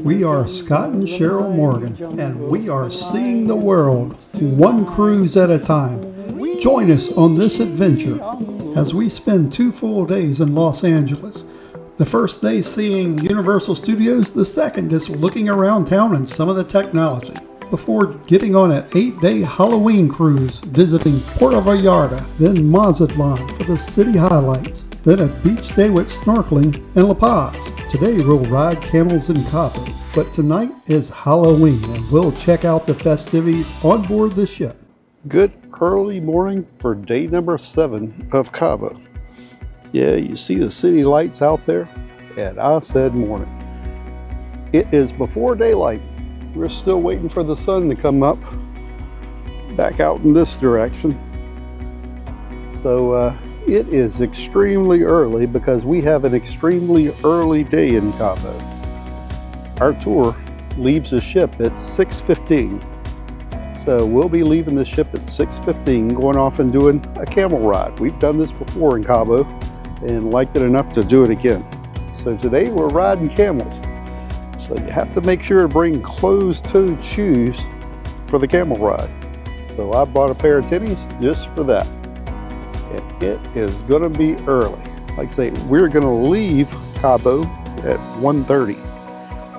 We are Scott and Cheryl Morgan, and we are seeing the world one cruise at a time. Join us on this adventure as we spend 2 full days in Los Angeles. The first day seeing Universal Studios, the second is looking around town and some of the technology, before getting on an 8-day Halloween cruise, visiting Puerto Vallarta, then Mazatlan for the city highlights, then a beach day with snorkeling in La Paz. Today we'll ride camels in Cabo, but tonight is Halloween and we'll check out the festivities on board the ship. Good early morning for day number 7 of Cabo. Yeah, you see the city lights out there? And I said morning. It is before daylight. We're still waiting for the sun to come up back out in this direction. So it is extremely early because we have an extremely early day in Cabo. Our tour leaves the ship at 6:15. So we'll be leaving the ship at 6:15, going off and doing a camel ride. We've done this before in Cabo and liked it enough to do it again. So today we're riding camels. So you have to make sure to bring closed-toed shoes for the camel ride. So I bought a pair of tennies just for that. And it is gonna be early. Like I say, we're gonna leave Cabo at 1:30.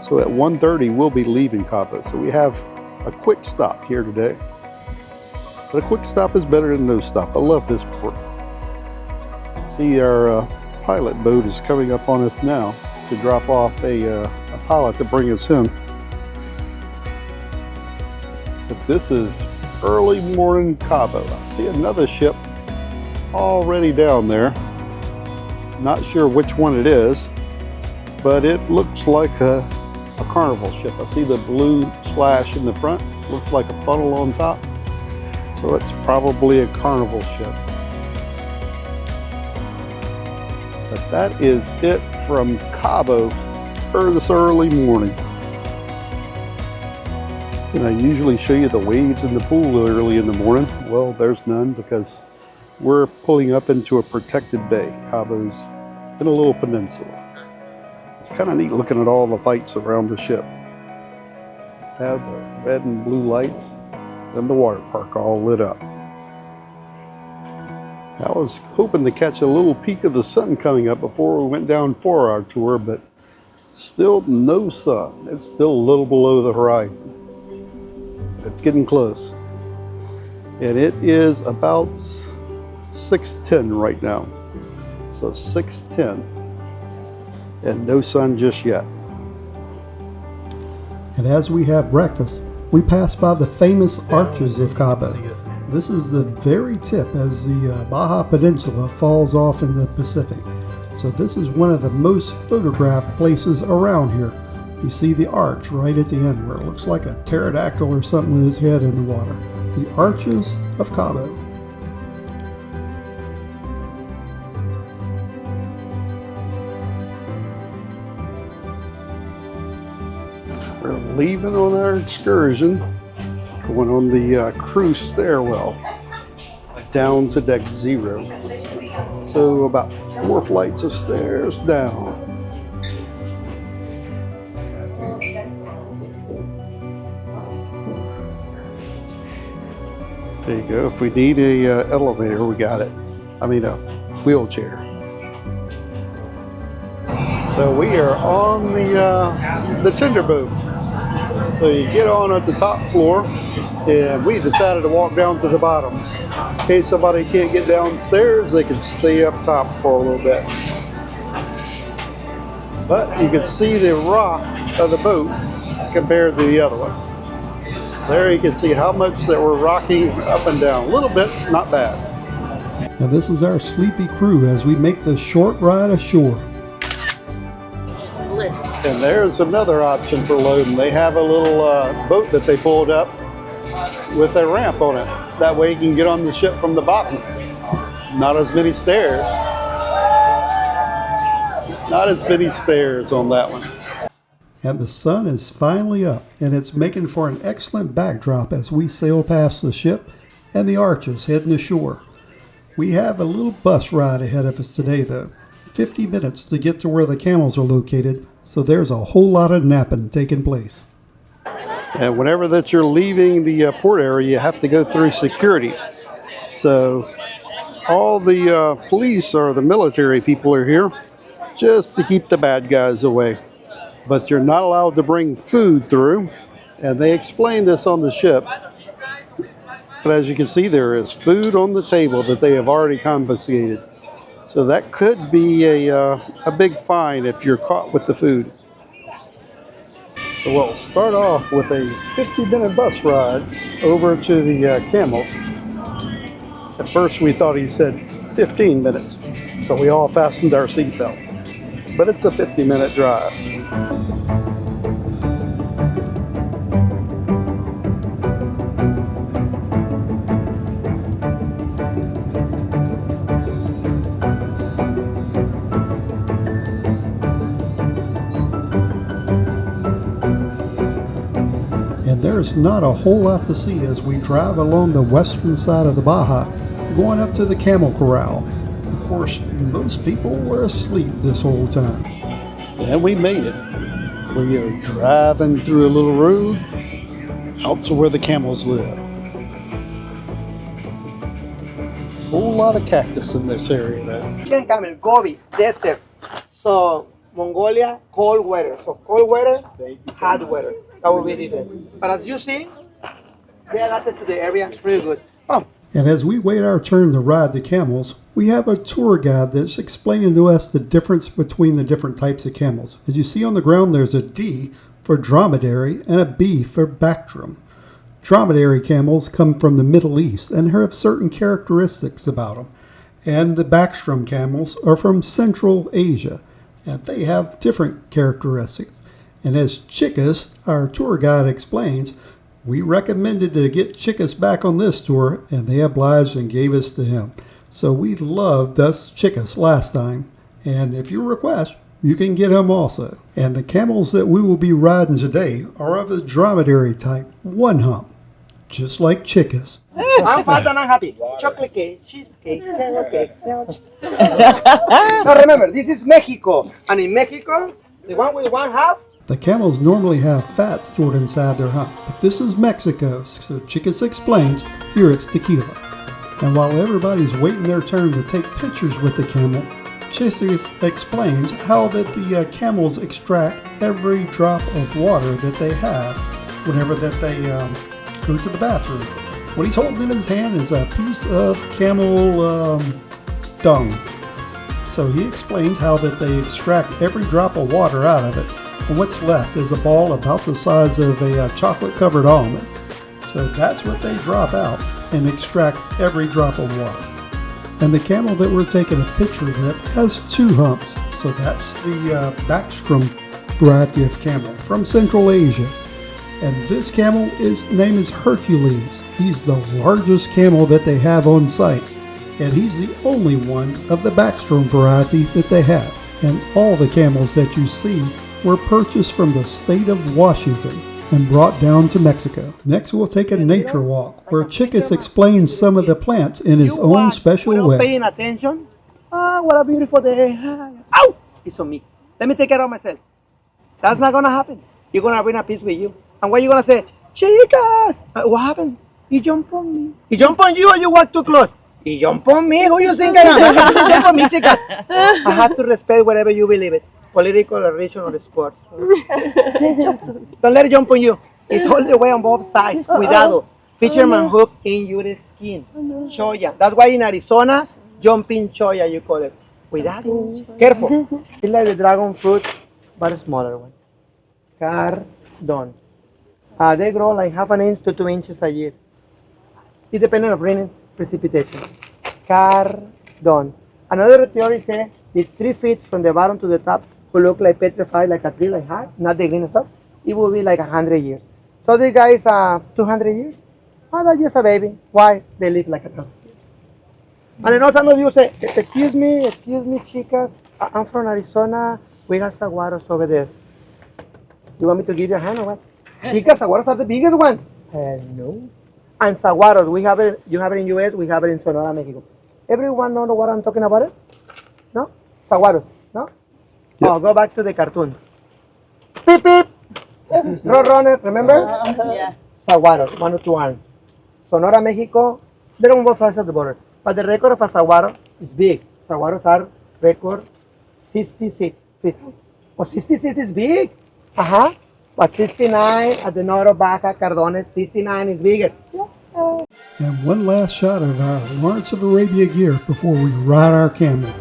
So at 1:30 we'll be leaving Cabo. So we have a quick stop here today. But a quick stop is better than no stop. I love this port. See, our pilot boat is coming up on us now to drop off a pilot to bring us in. But this is early morning Cabo. I see another ship already down there. Not sure which one it is, but it looks like a Carnival ship. I see the blue splash in the front. Looks like a funnel on top. So it's probably a Carnival ship. But that is it from Cabo this early morning. And I usually show you the waves in the pool early in the morning. Well, there's none because we're pulling up into a protected bay. Cabo's in a little peninsula. It's kind of neat looking at all the lights around the ship. Have the red and blue lights and the water park all lit up. I was hoping to catch a little peek of the sun coming up before we went down for our tour, but still no sun. It's still a little below the horizon. It's getting close. And it is about 6:10 right now. So 6:10. And no sun just yet. And as we have breakfast, we pass by the famous arches of Cabo. This is the very tip as the Baja Peninsula falls off in the Pacific. So this is one of the most photographed places around here. You see the arch right at the end where it looks like a pterodactyl or something with his head in the water. The Arches of Cabo. We're leaving on our excursion, going on the cruise stairwell down to deck 0. So about 4 flights of stairs down. There you go. If we need a elevator, we got it. I mean a wheelchair. So we are on the tender boat. So you get on at the top floor, and we decided to walk down to the bottom. In case somebody can't get downstairs, they can stay up top for a little bit. But you can see the rock of the boat compared to the other one. There you can see how much that we're rocking up and down. A little bit, not bad. And this is our sleepy crew as we make the short ride ashore. Bliss. And there's another option for loading. They have a little boat that they pulled up with a ramp on it. That way you can get on the ship from the bottom. Not as many stairs. Not as many stairs on that one. And the sun is finally up, and it's making for an excellent backdrop as we sail past the ship and the arches heading ashore. We have a little bus ride ahead of us today though. 50 minutes to get to where the camels are located, so there's a whole lot of napping taking place. And whenever that you're leaving the port area, you have to go through security. So all the police or the military people are here just to keep the bad guys away. But you're not allowed to bring food through, and they explain this on the ship. But as you can see, there is food on the table that they have already confiscated. So that could be a big fine if you're caught with the food. So we'll start off with a 50-minute bus ride over to the camels. At first we thought he said 15 minutes, so we all fastened our seatbelts. But it's a 50-minute drive. And there's not a whole lot to see as we drive along the western side of the Baja, going up to the camel corral. Of course, most people were asleep this whole time. And we made it. We are driving through a little road out to where the camels live. Whole lot of cactus in this area though. Camel, Gobi, desert. So Mongolia, cold weather. So cold weather, hot weather. That will be different. But as you see, they adapted to the area pretty good. Oh. And as we wait our turn to ride the camels, we have a tour guide that's explaining to us the difference between the different types of camels. As you see on the ground, there's a D for dromedary and a B for Bactrim. Dromedary camels come from the Middle East and have certain characteristics about them. And the Bactrim camels are from Central Asia, and they have different characteristics. And as Chickas, our tour guide explains, we recommended to get Chickas back on this tour, and they obliged and gave us to him. So we loved us Chickas last time, and if you request, you can get him also. And the camels that we will be riding today are of the dromedary type, one hump, just like Chickas. I'm fat and I'm happy. Chocolate cake, cheesecake, carrot cake. Now remember, this is Mexico, and in Mexico, the one with one half. The camels normally have fat stored inside their hump, but this is Mexico, so Chickas explains, here it's Tequila. And while everybody's waiting their turn to take pictures with the camel, Chickas explains how that the camels extract every drop of water that they have whenever that they go to the bathroom. What he's holding in his hand is a piece of camel dung. So he explains how that they extract every drop of water out of it. And what's left is a ball about the size of a chocolate-covered almond. So that's what they drop out and extract every drop of water. And the camel that we're taking a picture with has two humps. So that's the Bactrim variety of camel from Central Asia. And this camel, his name is Hercules. He's the largest camel that they have on site. And he's the only one of the Bactrim variety that they have. And all the camels that you see were purchased from the state of Washington and brought down to Mexico. Next, we'll take a nature walk where Chickas explains some of the plants in his own special way. Paying attention? What a beautiful day. Ow! It's on me. Let me take care of myself. That's not gonna happen. You're gonna bring a piece with you. And what you gonna say? Chicas! What happened? He jumped on me. He jumped on you or you walk too close? He jumped on me. Who you think I am? How can you jump on me, chicas? I have to respect whatever you believe it. Political, religion, or sports. So. Don't let it jump on you. It's all the way on both sides. Cuidado. Fisherman hook in your skin. Choya. That's why in Arizona, jumping choya you call it. Cuidado. Careful. It's like the dragon fruit, but a smaller one. Cardon. They grow like half an inch to 2 inches a year. It depends on rain precipitation. Cardon. Another theory says the 3 feet from the bottom to the top who look like petrified, like a tree, like hard, not the green stuff, it will be like 100 years. So the guy is 200 years. Oh, that's just a baby. Why? They live like 1,000 years. And then some of you say, excuse me, chicas, I'm from Arizona, we got saguaros over there. You want me to give you a hand or what? Chicas, saguaros are the biggest one. No. And saguaros, we have it, you have it in US, we have it in Sonora, Mexico. Everyone know what I'm talking about? No? Saguaro, no? Yep. Oh, go back to the cartoons. Beep, beep. Roadrunner, remember? Yeah. Saguaro, 1 or 2 arms. Sonora, Mexico, they're on both sides of the border. But the record of a saguaro is big. Saguaros are record 66 feet. Oh, 66 is big. Uh-huh. But 69 at the north of Baja Cardones, 69 is bigger. And one last shot of our Lawrence of Arabia gear before we ride our camel.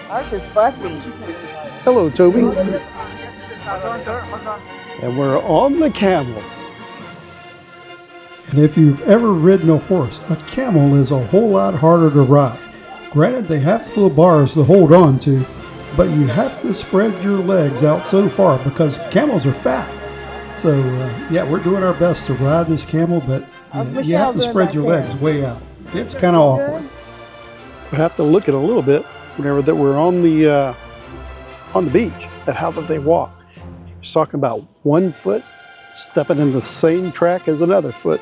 Ours is fussy. Hello, Toby. Hold on, sir. Hold on. And we're on the camels. And if you've ever ridden a horse, a camel is a whole lot harder to ride. Granted, they have the little bars to hold on to, but you have to spread your legs out so far because camels are fat. So, yeah, we're doing our best to ride this camel, but you have to spread your legs way out. It's kind of awkward. We have to look at a little bit whenever that we're on the beach at how that they walk. He's talking about one foot stepping in the same track as another foot.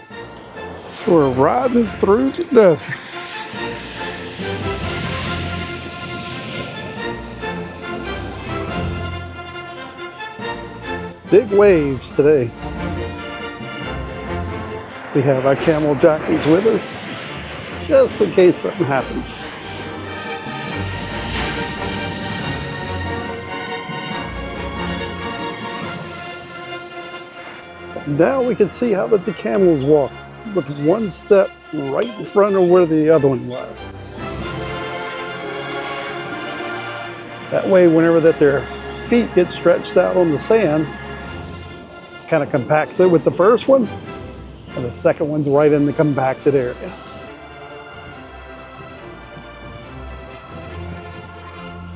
So we're riding through the desert. Big waves today. We have our camel jockeys with us, just in case something happens. Now we can see how the camels walk, with one step right in front of where the other one was. That way, whenever that their feet get stretched out on the sand, kind of compacts it with the first one, and the second one's right in the compacted area.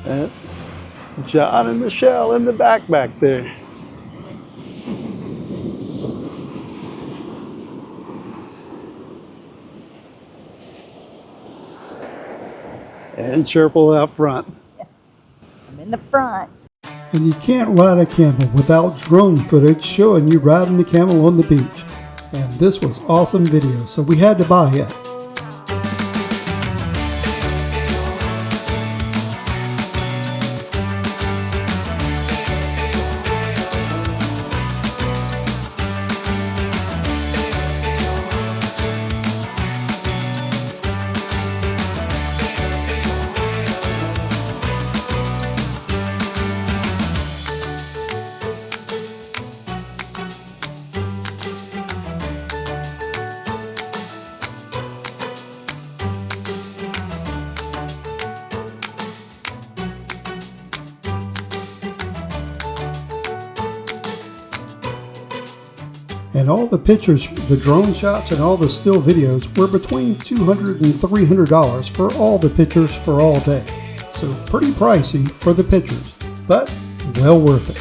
And John and Michelle in the back there. And Sherpa out front. I'm in the front. And you can't ride a camel without drone footage showing you riding the camel on the beach. And this was awesome video, so we had to buy it. And all the pictures, the drone shots, and all the still videos were between $200 and $300 for all the pictures for all day. So pretty pricey for the pictures, but well worth it.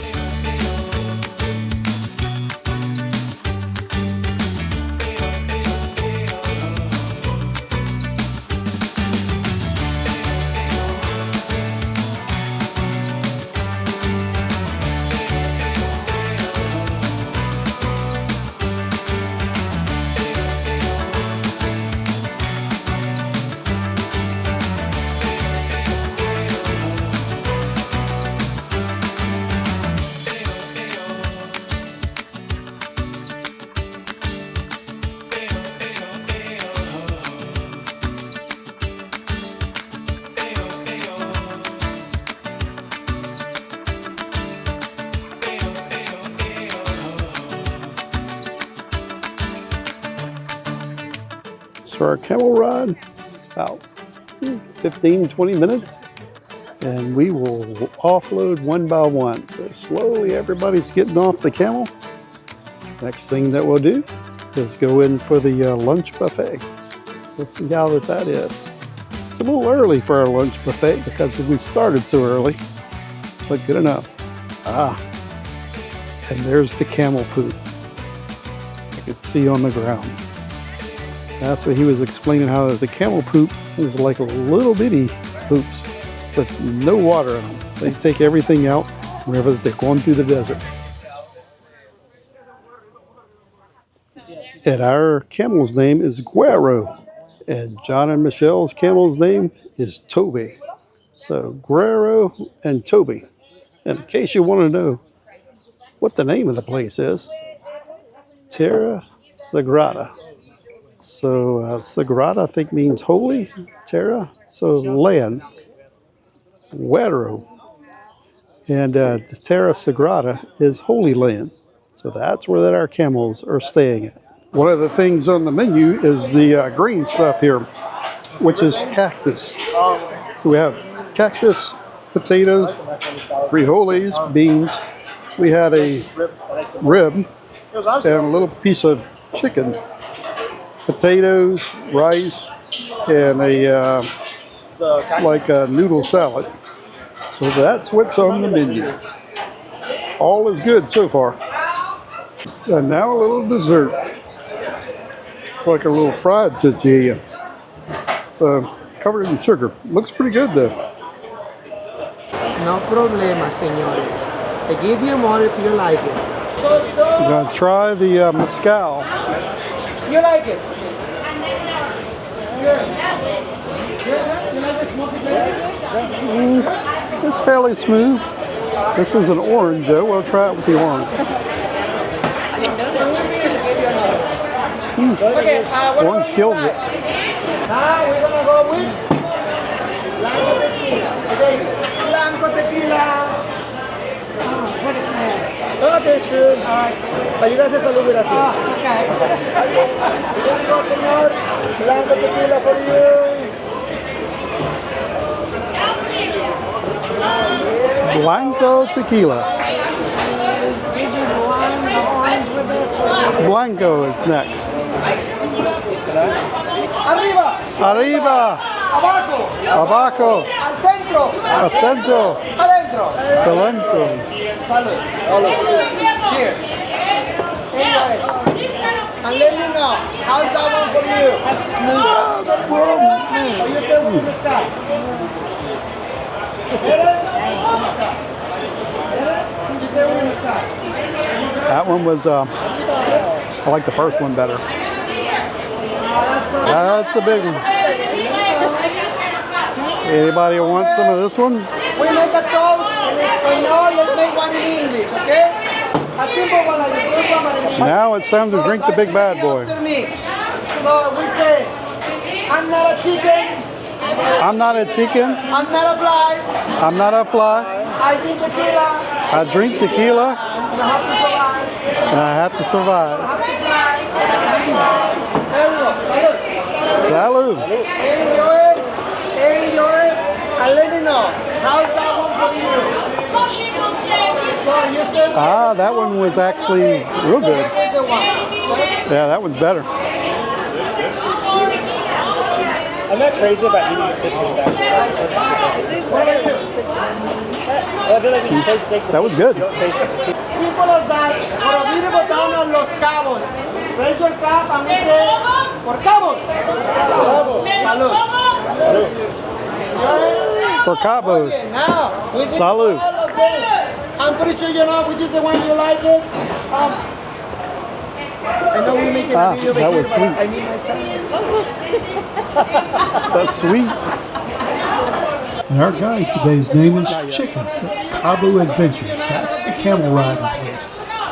So our camel ride is about 15-20 minutes, and we will offload one by one. So slowly everybody's getting off the camel. Next thing that we'll do is go in for the lunch buffet. Let's see how that is. It's a little early for our lunch buffet because we started so early, but good enough. And there's the camel poop. I could see on the ground. That's what he was explaining, how the camel poop is like a little bitty hoops with no water in them. They take everything out whenever they're going through the desert. And our camel's name is Guerrero. And John and Michelle's camel's name is Toby. So Guerrero and Toby. And in case you want to know what the name of the place is, Terra Sagrada. So Sagrada, I think, means holy. Terra, so land. Guerrero. And the Terra Sagrada is Holy Land. So that's where our camels are staying at. One of the things on the menu is the green stuff here, which is cactus. So we have cactus, potatoes, frijoles, beans. We had a rib and a little piece of chicken, potatoes, rice, and a like a noodle salad. So that's what's on the menu. All is good so far. And now a little dessert. Like a little fried tortilla. So covered in sugar. Looks pretty good though. No problema, señores. I give you more if you like it. We're going to try the mezcal. You like it? It's fairly smooth. This is an orange though. We'll try it with the orange. Orange killed it. Now we're gonna go with Blanco Tequila. Okay, Blanco Tequila. Okay, sure. All right. Ayúdase a salud with us. Okay. Here you go, señor. Blanco Tequila for you. Blanco Tequila. Blanco is next. Arriba. Arriba. Abajo. Abajo. Al centro. Al centro. Adentro. Salento. Salud. Salud. Cheers. Anyway. And let me know, how's that one for you? That's smooth. That's so Are you okay with the sky? That one was, I like the first one better. That's a big one. Anybody want some of this one? We make a toast in Espanol, let's make one in English, okay? A simple one like the first one, but in English. Now it's time to drink the big bad boy. So we say, I'm not a chicken. I'm not a chicken. I'm not a fly. I'm not a fly. I drink tequila. I drink tequila. And I have to survive. And I have to survive. Salud. Salud. Enjoy it. Enjoy it. And let me know, how's that one for you? Ah, that one was actually real good. Yeah, that one's better. I'm not crazy about eating citrus back. I feel like when you taste That was good. Simple as that. For a beautiful town on Los Cabos. Raise your cap and we say, por Cabos. Salud. For Cabos. Now, we say Salud. all of them. I'm pretty sure you know which is the one you like it. I know we're making a video that here, was but sweet. I need my son. That's sweet. And our guide today's name is Chicas at Cabo Adventures. That's the camel riding place.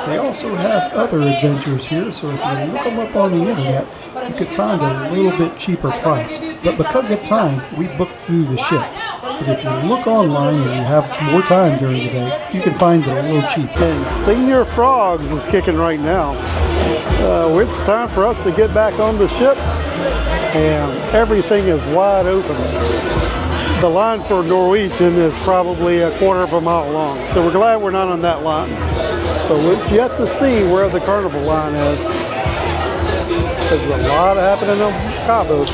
They also have other adventures here, so if you look them up on the internet, you could find a little bit cheaper price. But because of time, we booked through the ship. But if you look online and you have more time during the day, you can find it a little cheaper. And Senior Frogs is kicking right now. It's time for us to get back on the ship, and everything is wide open. The line for Norwegian is probably a quarter of a mile long, so we're glad we're not on that line. So it's yet to see where the Carnival line is. There's a lot happening on Cabo.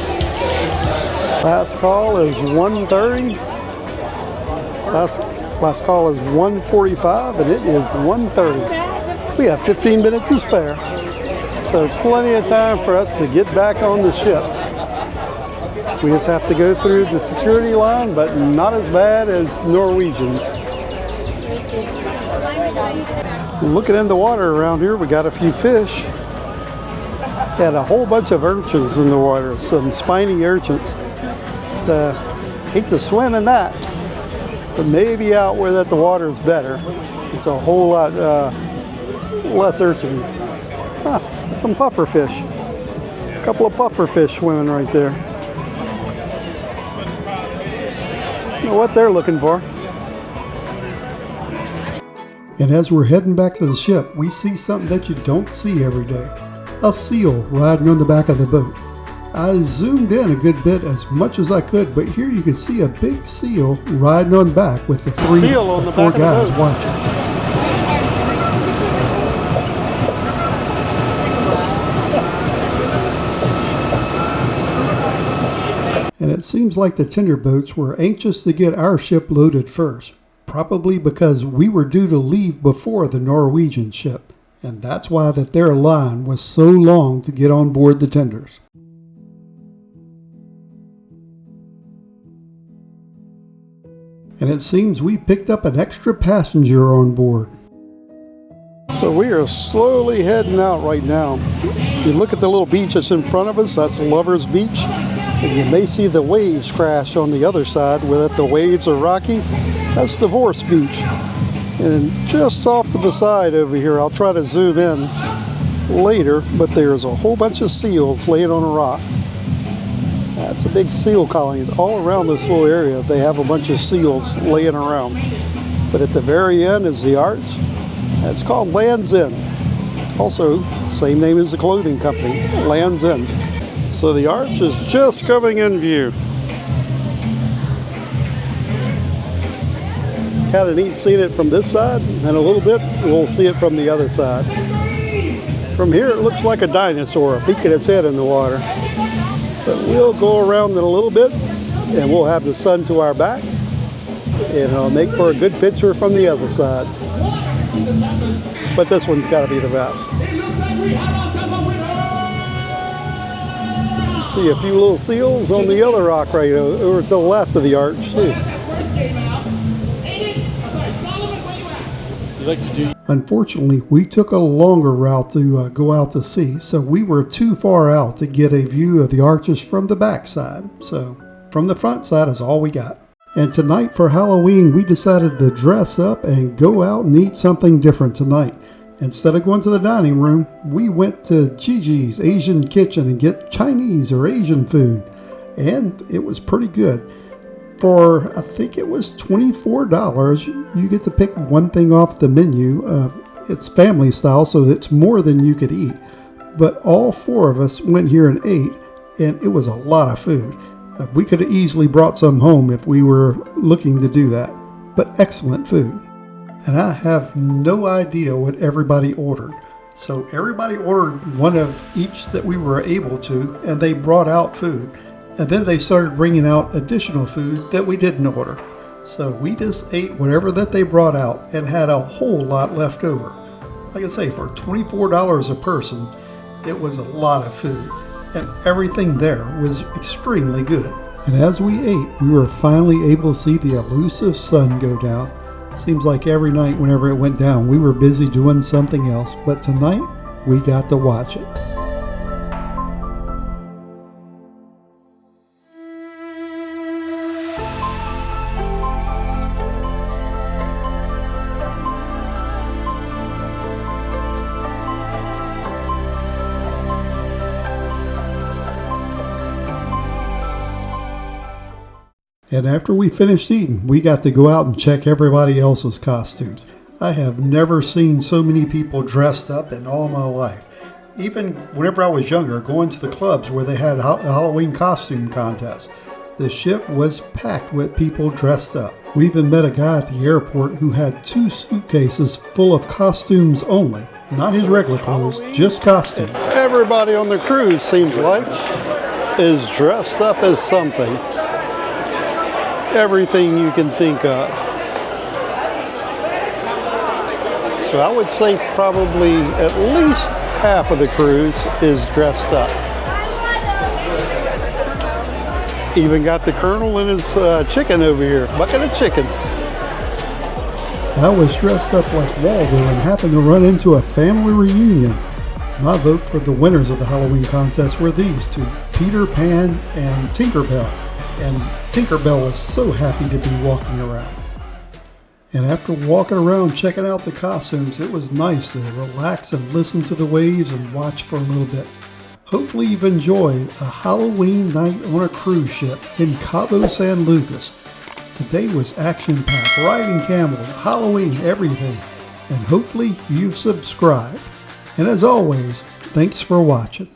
Last call is 1:30. Last call is 1:45, and it is 1:30. We have 15 minutes to spare, so plenty of time for us to get back on the ship. We just have to go through the security line, but not as bad as Norwegians. Looking in the water around here, we got a few fish. Had a whole bunch of urchins in the water, some spiny urchins. Hate to swim in that, but maybe out where that the water is better. It's a whole lot less urchin. Some puffer fish. A couple of puffer fish swimming right there. Don't know what they're looking for. And as we're heading back to the ship, we see something that you don't see every day. A seal riding on the back of the boat. I zoomed in a good bit as much as I could, but here you can see a big seal riding on back with the three or four guys watching. And it seems like the tender boats were anxious to get our ship loaded first, probably because we were due to leave before the Norwegian ship, and that's why that their line was so long to get on board the tenders. And it seems we picked up an extra passenger on board. So we are slowly heading out right now. If you look at the little beach that's in front of us, that's Lover's Beach. And you may see the waves crash on the other side where the waves are rocky. That's Divorce Beach. And just off to the side over here, I'll try to zoom in later, but there's a whole bunch of seals laying on a rock. That's a big seal colony. All around this little area, they have a bunch of seals laying around. But at the very end is the arch. It's called Land's End. Also, same name as the clothing company, Land's End. So the arch is just coming in view. Kind of neat seeing it from this side, and a little bit we'll see it from the other side. From here it looks like a dinosaur peeking its head in the water. But we'll go around it a little bit, and we'll have the sun to our back, and it'll make for a good picture from the other side. But this one's got to be the best. See a few little seals on the other rock right over to the left of the arch too. Unfortunately, we took a longer route to go out to sea, so we were too far out to get a view of the arches from the back side. So from the front side is all we got. And tonight for Halloween, we decided to dress up and go out and eat something different tonight. Instead of going to the dining room, we went to Jiji's Asian Kitchen and get Chinese or Asian food. And it was pretty good. For, I think it was $24, you get to pick one thing off the menu. It's family style, so it's more than you could eat. But all four of us went here and ate, and it was a lot of food. We could have easily brought some home if we were looking to do that. But excellent food. And I have no idea what everybody ordered. So everybody ordered one of each that we were able to, and they brought out food. And then they started bringing out additional food that we didn't order. So we just ate whatever that they brought out and had a whole lot left over. Like I say, for $24 a person, it was a lot of food. And everything there was extremely good. And as we ate, we were finally able to see the elusive sun go down. Seems like every night whenever it went down, we were busy doing something else. But tonight, we got to watch it. And after we finished eating, we got to go out and check everybody else's costumes. I have never seen so many people dressed up in all my life. Even whenever I was younger, going to the clubs where they had Halloween costume contests, the ship was packed with people dressed up. We even met a guy at the airport who had 2 suitcases full of costumes only. Not his regular clothes, just costumes. Everybody on the cruise, seems like, is dressed up as something. Everything you can think of. So I would say probably at least half of the cruise is dressed up. Even got the Colonel and his chicken over here. Bucket of chicken. I was dressed up like Waldo and happened to run into a family reunion. My vote for the winners of the Halloween contest were these two, Peter Pan and Tinkerbell. And Tinkerbell was so happy to be walking around. And after walking around checking out the costumes, it was nice to relax and listen to the waves and watch for a little bit. Hopefully you've enjoyed a Halloween night on a cruise ship in Cabo, San Lucas. Today was action-packed, riding camels, Halloween, everything. And hopefully you've subscribed. And as always, thanks for watching.